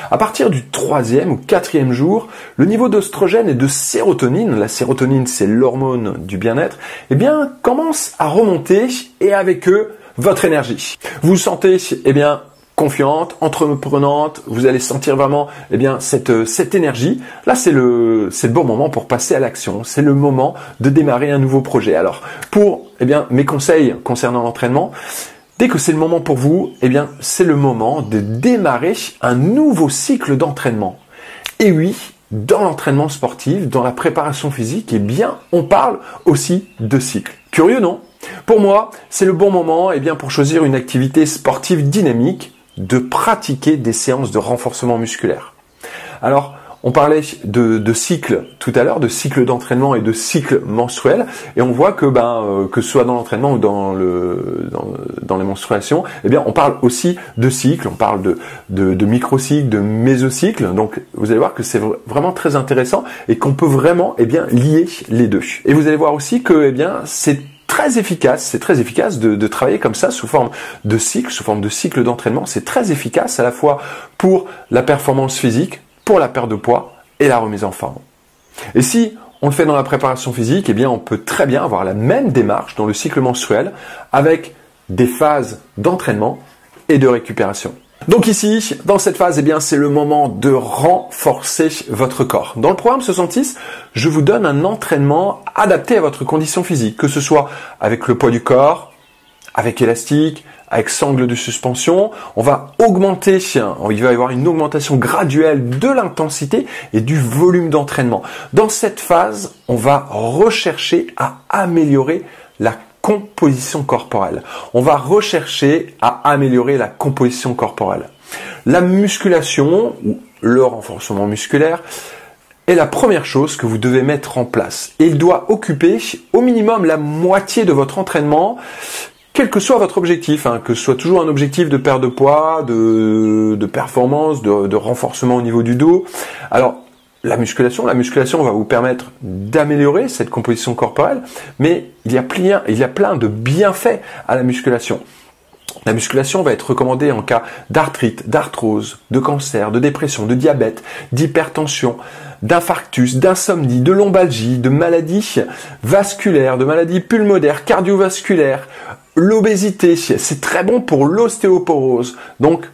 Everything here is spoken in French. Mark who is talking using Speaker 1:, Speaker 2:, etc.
Speaker 1: À partir du 3e ou 4e jour, le niveau d'oestrogène et de sérotonine, la sérotonine c'est l'hormone du bien-être, eh bien commence à remonter et avec eux votre énergie. Vous vous sentez confiante, entreprenante, vous allez sentir vraiment cette énergie. Là, c'est le bon moment pour passer à l'action. C'est le moment de démarrer un nouveau projet. Alors, pour mes conseils concernant l'entraînement, dès que c'est le moment pour vous, c'est le moment de démarrer un nouveau cycle d'entraînement. Et oui, dans l'entraînement sportif, dans la préparation physique, on parle aussi de cycle. Curieux, non? Pour moi, c'est le bon moment pour choisir une activité sportive dynamique, de pratiquer des séances de renforcement musculaire. Alors, on parlait de cycle tout à l'heure, de cycle d'entraînement et de cycle menstruel, et on voit que ce soit dans l'entraînement ou dans les menstruations, on parle aussi de cycle, on parle de microcycle, de mésocycle. Donc, vous allez voir que c'est vraiment très intéressant et qu'on peut vraiment lier les deux. Et vous allez voir aussi que c'est très efficace de travailler comme ça sous forme de cycle d'entraînement. C'est très efficace à la fois pour la performance physique, pour la perte de poids et la remise en forme. Et si on le fait dans la préparation physique, on peut très bien avoir la même démarche dans le cycle menstruel avec des phases d'entraînement et de récupération. Donc ici, dans cette phase, c'est le moment de renforcer votre corps. Dans le programme 66, je vous donne un entraînement adapté à votre condition physique, que ce soit avec le poids du corps, avec élastique, avec sangle de suspension. On va augmenter, il va y avoir une augmentation graduelle de l'intensité et du volume d'entraînement. Dans cette phase, on va rechercher à améliorer la composition corporelle. On va rechercher à améliorer la composition corporelle. La musculation ou le renforcement musculaire est la première chose que vous devez mettre en place. Et il doit occuper au minimum la moitié de votre entraînement, quel que soit votre objectif, que ce soit toujours un objectif de perte de poids, de performance, de renforcement au niveau du dos. Alors, la musculation va vous permettre d'améliorer cette composition corporelle, mais il y a plein de bienfaits à la musculation. La musculation va être recommandée en cas d'arthrite, d'arthrose, de cancer, de dépression, de diabète, d'hypertension, d'infarctus, d'insomnie, de lombalgie, de maladies vasculaires, de maladies pulmonaires, cardiovasculaires, l'obésité. C'est très bon pour l'ostéoporose. Donc,